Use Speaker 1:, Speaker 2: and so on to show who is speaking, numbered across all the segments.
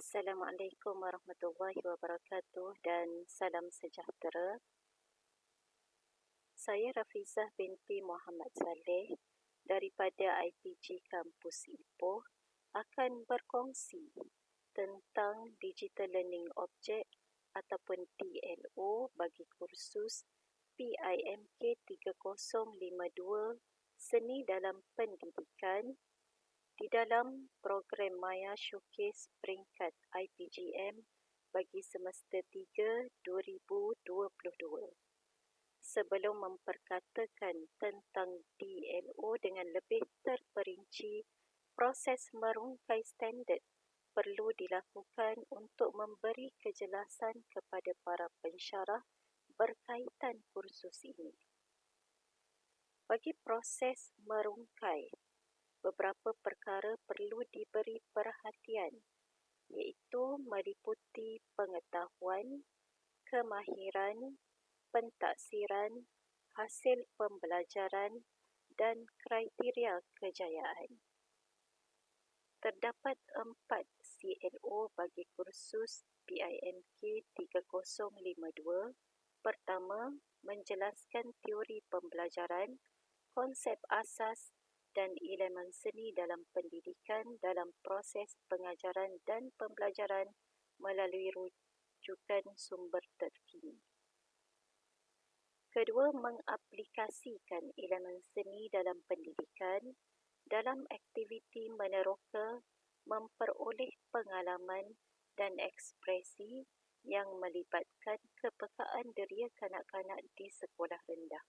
Speaker 1: Assalamualaikum warahmatullahi wabarakatuh dan salam sejahtera. Saya Rafizah binti Muhammad Saleh daripada IPG Kampus Ipoh akan berkongsi tentang Digital Learning Object ataupun DLO bagi kursus PIMK 3052 Seni dalam Pendidikan di dalam program Maya Showcase peringkat IPGM bagi semester 3 2022. Sebelum memperkatakan tentang DLO dengan lebih terperinci, proses merungkai standard perlu dilakukan untuk memberi kejelasan kepada para pensyarah berkaitan kursus ini. Bagi proses merungkai, beberapa perkara perlu diberi perhatian, iaitu meliputi pengetahuan, kemahiran, pentaksiran, hasil pembelajaran dan kriteria kejayaan. Terdapat 4 CLO bagi kursus PIMK 3052. Pertama, menjelaskan teori pembelajaran, konsep asas dan elemen seni dalam pendidikan dalam proses pengajaran dan pembelajaran melalui rujukan sumber terkini. Kedua, mengaplikasikan elemen seni dalam pendidikan dalam aktiviti meneroka, memperoleh pengalaman dan ekspresi yang melibatkan kepekaan deria kanak-kanak di sekolah rendah.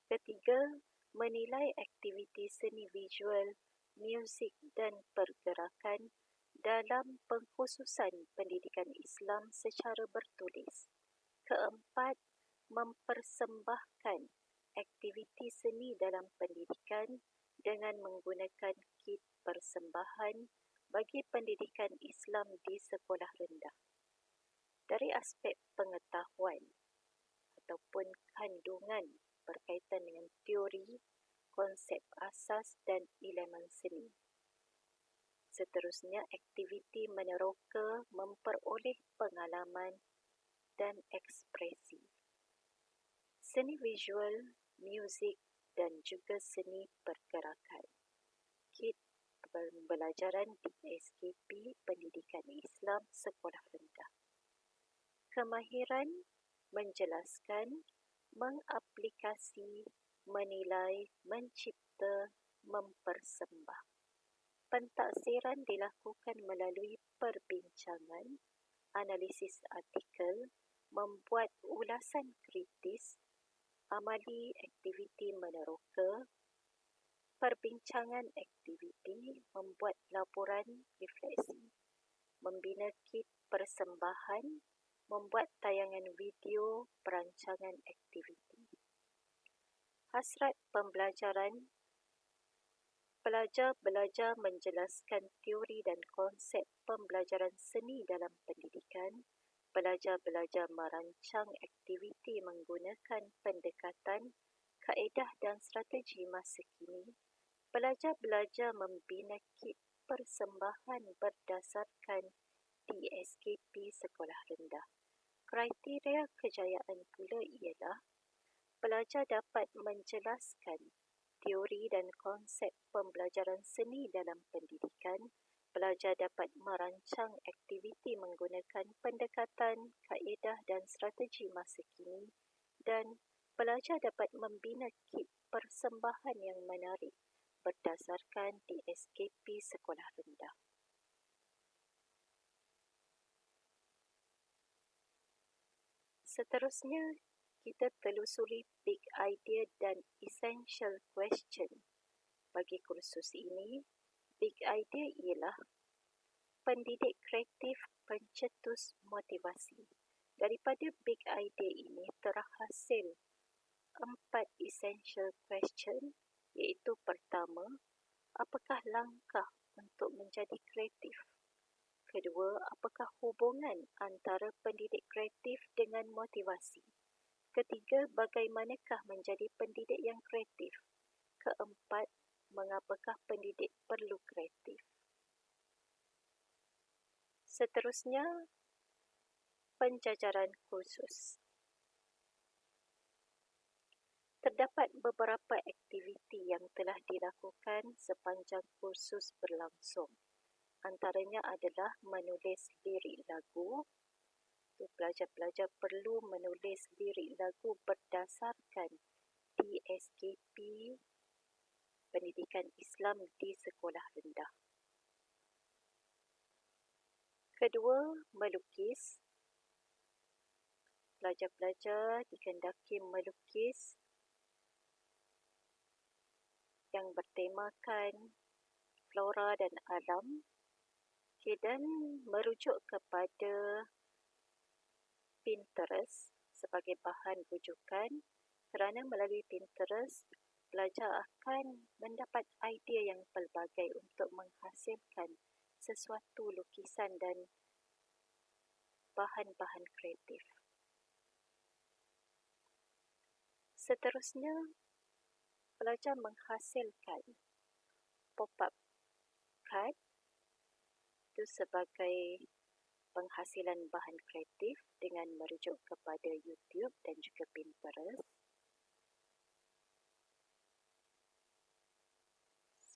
Speaker 1: Ketiga, menilai aktiviti seni visual, muzik dan pergerakan dalam pengkhususan pendidikan Islam secara bertulis. Keempat, mempersembahkan aktiviti seni dalam pendidikan dengan menggunakan kit persembahan bagi pendidikan Islam di sekolah rendah. Dari aspek pengetahuan ataupun kandungan berkaitan dengan teori, konsep asas dan elemen seni. Seterusnya, aktiviti meneroka, memperoleh pengalaman dan ekspresi. Seni visual, muzik dan juga seni pergerakan. Kit pembelajaran di SKP Pendidikan Islam Sekolah Rendah. Kemahiran, menjelaskan, mengaplikasi, menilai, mencipta, mempersembah. Pentaksiran dilakukan melalui perbincangan, analisis artikel, membuat ulasan kritis, amali aktiviti meneroka, perbincangan aktiviti, membuat laporan refleksi, membina kit persembahan, membuat tayangan video perancangan aktiviti. Hasrat pembelajaran, pelajar belajar menjelaskan teori dan konsep pembelajaran seni dalam pendidikan. Pelajar belajar merancang aktiviti menggunakan pendekatan, kaedah dan strategi masa kini. Pelajar belajar membina kit persembahan berdasarkan DSKP Sekolah Rendah. Kriteria kejayaan pula ialah pelajar dapat menjelaskan teori dan konsep pembelajaran seni dalam pendidikan. Pelajar dapat merancang aktiviti menggunakan pendekatan, kaedah dan strategi masa kini, dan pelajar dapat membina kit persembahan yang menarik berdasarkan DSKP Sekolah Rendah. Seterusnya, kita telusuri big idea dan essential question. Bagi kursus ini, big idea ialah pendidik kreatif pencetus motivasi. Daripada big idea ini terhasil 4 essential question, iaitu pertama, apakah langkah untuk menjadi kreatif? Kedua, apakah hubungan antara pendidik kreatif dengan motivasi? Ketiga, bagaimanakah menjadi pendidik yang kreatif? Keempat, mengapakah pendidik perlu kreatif? Seterusnya, penjajaran kursus. Terdapat beberapa aktiviti yang telah dilakukan sepanjang kursus berlangsung. Antaranya adalah menulis lirik lagu. Pelajar-pelajar perlu menulis lirik lagu berdasarkan DSKP Pendidikan Islam di sekolah rendah. Kedua, melukis. Pelajar-pelajar dikendaki melukis yang bertemakan flora dan alam, dan merujuk kepada Pinterest sebagai bahan rujukan, kerana melalui Pinterest, pelajar akan mendapat idea yang pelbagai untuk menghasilkan sesuatu lukisan dan bahan-bahan kreatif. Seterusnya, pelajar menghasilkan pop-up card itu sebagai penghasilan bahan kreatif dengan merujuk kepada YouTube dan juga Pinterest.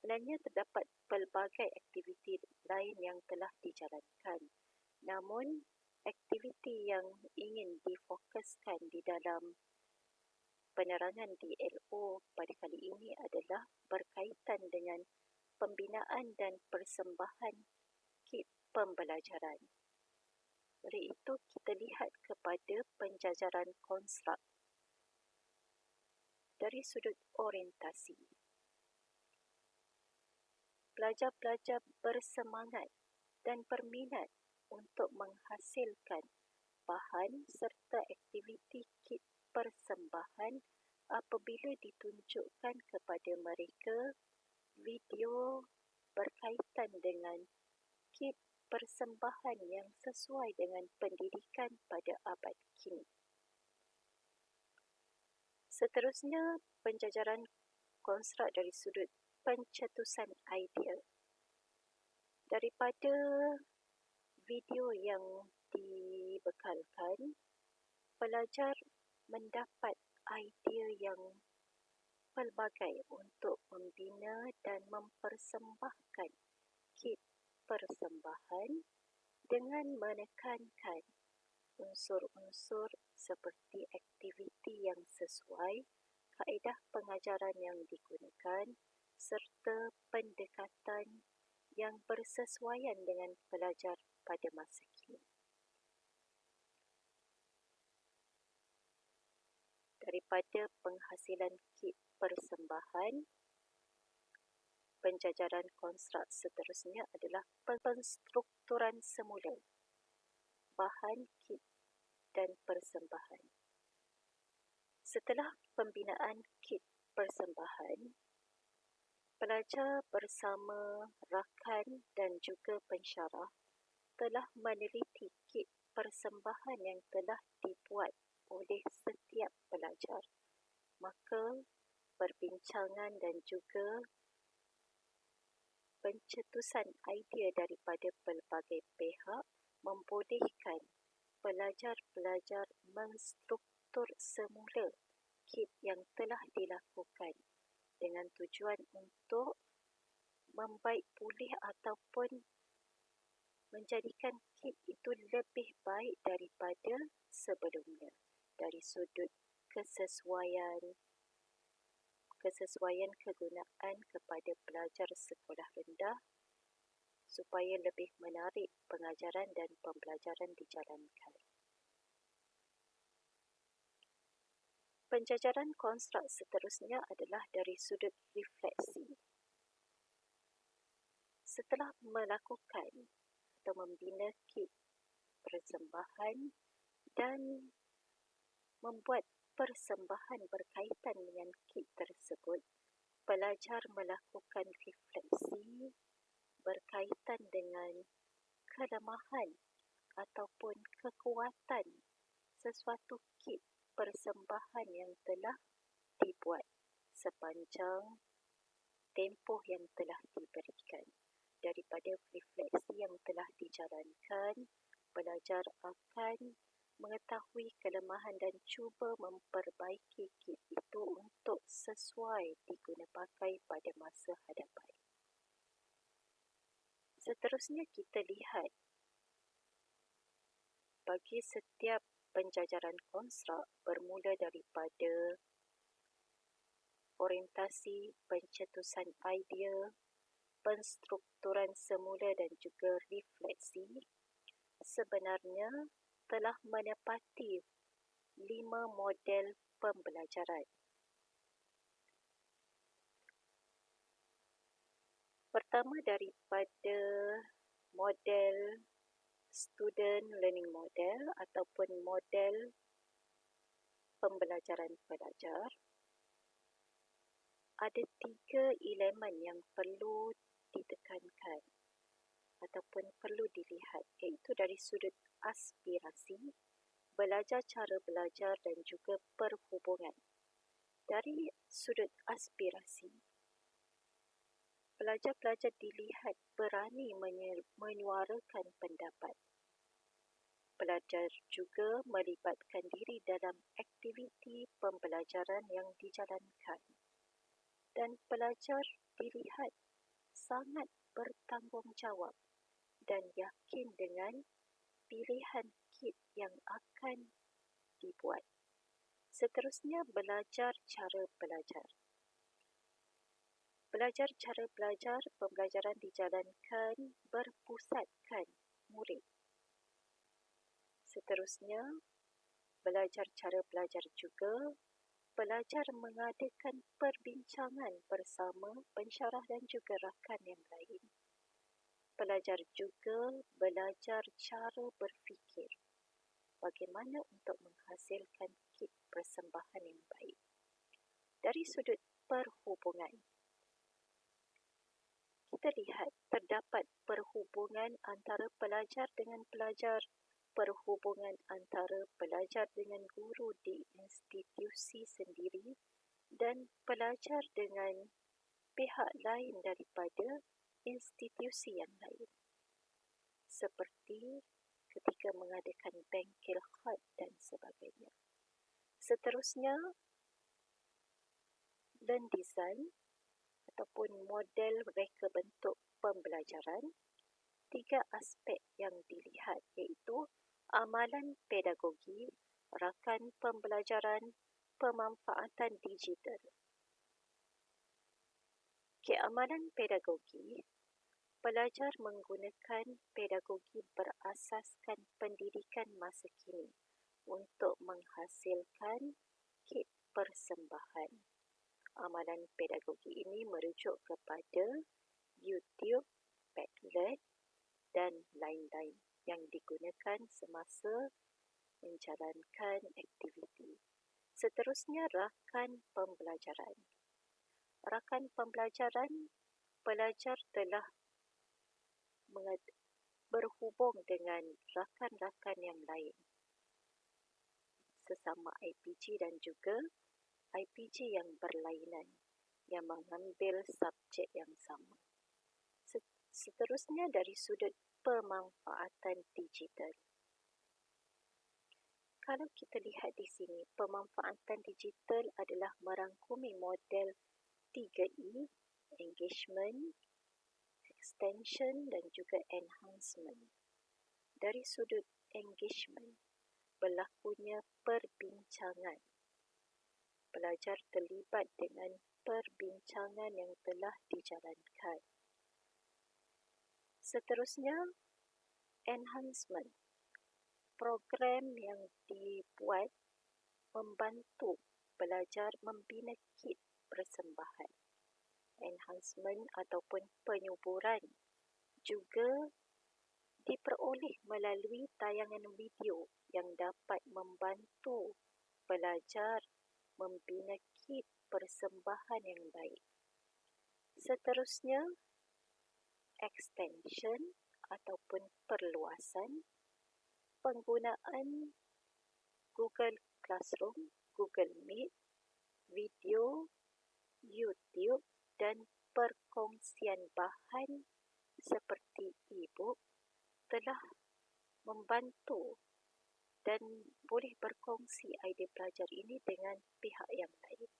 Speaker 1: Sebenarnya terdapat pelbagai aktiviti lain yang telah dijalankan. Namun, aktiviti yang ingin difokuskan di dalam penerangan DLO pada kali ini adalah berkaitan dengan pembinaan dan persembahan kit pembelajaran. Oleh itu, kita lihat kepada penjajaran konstruk dari sudut orientasi. Pelajar-pelajar bersemangat dan berminat untuk menghasilkan bahan serta aktiviti kit persembahan apabila ditunjukkan kepada mereka video berkaitan dengan kit persembahan yang sesuai dengan pendidikan pada abad kini. Seterusnya, penjajaran konstruk dari sudut pencetusan idea. Daripada video yang dibekalkan, pelajar mendapat idea yang pelbagai untuk membina dan mempersembahkan kit persembahan dengan menekankan unsur-unsur seperti aktiviti yang sesuai, kaedah pengajaran yang digunakan, serta pendekatan yang bersesuaian dengan pelajar pada masa kini. Daripada penghasilan kit persembahan, penjajaran konstruk seterusnya adalah penstrukturan semula bahan kit dan persembahan. Setelah pembinaan kit persembahan, pelajar bersama rakan dan juga pensyarah telah meneliti kit persembahan yang telah dibuat oleh setiap pelajar. Maka, perbincangan dan juga pencetusan idea daripada pelbagai pihak membolehkan pelajar-pelajar menstruktur semula kit yang telah dilakukan dengan tujuan untuk membaik pulih ataupun menjadikan kit itu lebih baik daripada sebelumnya dari sudut kesesuaian kegunaan kepada pelajar sekolah rendah supaya lebih menarik pengajaran dan pembelajaran dijalankan. Penjajaran konstruk seterusnya adalah dari sudut refleksi. Setelah melakukan atau membina kit persembahan dan membuat persembahan berkaitan dengan kit tersebut, pelajar melakukan refleksi berkaitan dengan kelemahan ataupun kekuatan sesuatu kit persembahan yang telah dibuat sepanjang tempoh yang telah diberikan. Daripada refleksi yang telah dijalankan dijalankan, pelajar akan mengetahui kelemahan dan cuba memperbaiki kit itu untuk sesuai diguna pakai pada masa hadapan. Seterusnya kita lihat bagi setiap penjajaran konstruk bermula daripada orientasi, pencetusan idea, penstrukturan semula dan juga refleksi, sebenarnya telah menepati 5 model pembelajaran. Pertama daripada model student learning model ataupun model pembelajaran pelajar, ada 3 elemen yang perlu ditekankan ataupun perlu dilihat, iaitu dari sudut aspirasi, belajar cara belajar dan juga perhubungan. Dari sudut aspirasi, pelajar-pelajar dilihat berani menyuarakan pendapat. Pelajar juga melibatkan diri dalam aktiviti pembelajaran yang dijalankan. Dan pelajar dilihat sangat bertanggungjawab dan yakin dengan pilihan kit yang akan dibuat. Seterusnya, belajar cara belajar. Belajar cara belajar, pembelajaran dijalankan berpusatkan murid. Seterusnya, belajar cara belajar juga, pelajar mengadakan perbincangan bersama pensyarah dan juga rakan yang lain. Pelajar juga belajar cara berfikir, bagaimana untuk menghasilkan kit persembahan yang baik. Dari sudut perhubungan, kita lihat terdapat perhubungan antara pelajar dengan pelajar, perhubungan antara pelajar dengan guru di institusi sendiri dan pelajar dengan pihak lain daripada institusi yang lain. Seperti ketika mengadakan bengkel khad dan sebagainya. Seterusnya, learn design ataupun model reka bentuk pembelajaran. 3 aspek yang dilihat iaitu amalan pedagogi, rakan pembelajaran, pemanfaatan digital. Keamalan pedagogi, pelajar menggunakan pedagogi berasaskan pendidikan masa kini untuk menghasilkan kit persembahan. Amalan pedagogi ini merujuk kepada YouTube, Padlet dan lain-lain yang digunakan semasa menjalankan aktiviti. Seterusnya, rakan pembelajaran. Rakan pembelajaran, pelajar telah berhubung dengan rakan-rakan yang lain, sesama IPG dan juga IPG yang berlainan, yang mengambil subjek yang sama. Seterusnya, dari sudut pemanfaatan digital. Kalau kita lihat di sini, pemanfaatan digital adalah merangkumi model 3E, engagement, extension dan juga enhancement. Dari sudut engagement, berlakunya perbincangan. Pelajar terlibat dengan perbincangan yang telah dijalankan. Seterusnya, enhancement. Program yang dibuat membantu pelajar membina kit persembahan. Enhancement ataupun penyuburan juga diperoleh melalui tayangan video yang dapat membantu pelajar membina kit persembahan yang baik. Seterusnya, extension ataupun perluasan, penggunaan Google Classroom, Google Meet, video, YouTube dan perkongsian bahan seperti e-book, telah membantu dan boleh berkongsi idea pelajar ini dengan pihak yang lain.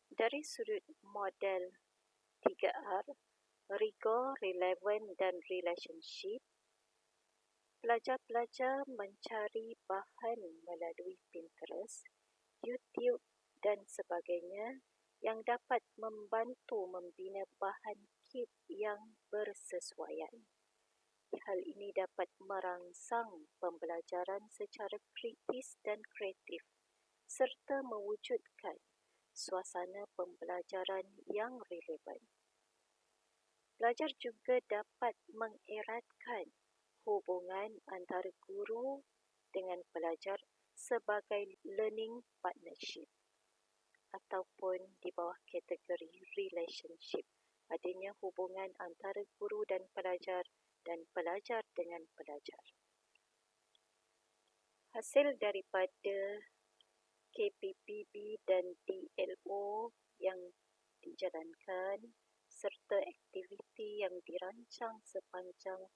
Speaker 1: Dari sudut model 3R, rigor, relevant dan relationship, pelajar-pelajar mencari bahan melalui Pinterest, YouTube dan sebagainya yang dapat membantu membina bahan kit yang bersesuaian. Hal ini dapat merangsang pembelajaran secara kritis dan kreatif serta mewujudkan suasana pembelajaran yang relevan. Pelajar juga dapat mengeratkan hubungan antara guru dengan pelajar sebagai learning partnership ataupun di bawah kategori relationship. Adanya hubungan antara guru dan pelajar dengan pelajar. Hasil daripada KPPB dan DLO yang dijalankan serta aktiviti yang dirancang sepanjang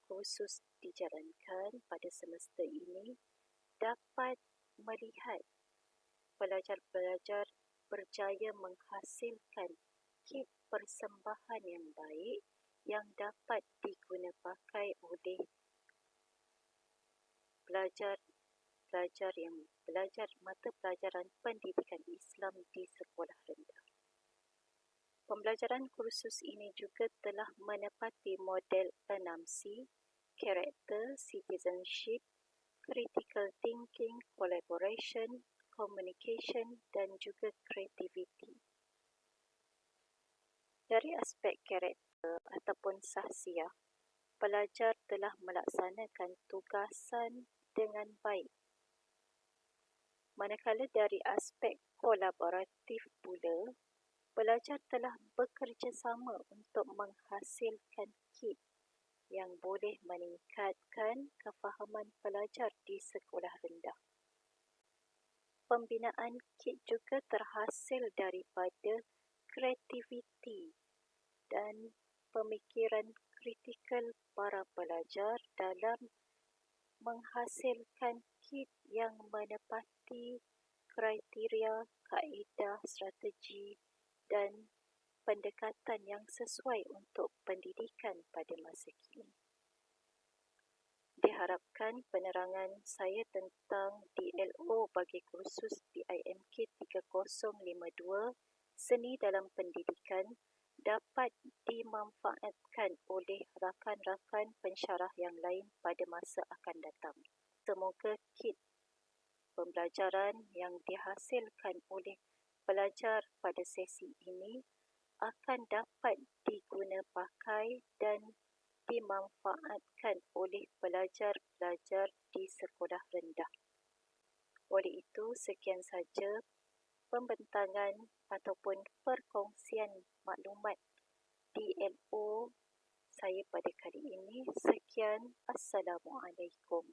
Speaker 1: kursus dijalankan pada semester ini dapat melihat pelajar-pelajar berjaya menghasilkan kit persembahan yang baik yang dapat digunapakai oleh pelajar yang belajar mata pelajaran pendidikan Islam di sekolah rendah. Pembelajaran kursus ini juga telah menepati model 6C, character, citizenship, critical thinking, collaboration, communication dan juga creativity. Dari aspek karakter ataupun sahsiah, pelajar telah melaksanakan tugasan dengan baik. Manakala dari aspek kolaboratif pula, pelajar telah bekerjasama untuk menghasilkan kit yang boleh meningkatkan kefahaman pelajar di sekolah rendah. Pembinaan kit juga terhasil daripada kreativiti dan pemikiran kritikal para pelajar dalam menghasilkan kit yang menepati kriteria, kaedah, strategi dan pendekatan yang sesuai untuk pendidikan pada masa kini. Diharapkan penerangan saya tentang DLO bagi kursus BIMK 3052 Seni dalam Pendidikan dapat dimanfaatkan oleh rakan-rakan pensyarah yang lain pada masa akan datang. Semoga kit pembelajaran yang dihasilkan oleh pelajar pada sesi ini akan dapat digunapakai dan dimanfaatkan oleh pelajar-pelajar di sekolah rendah. Oleh itu, sekian saja pembentangan ataupun perkongsian maklumat DLO saya pada kali ini. Sekian, Assalamualaikum.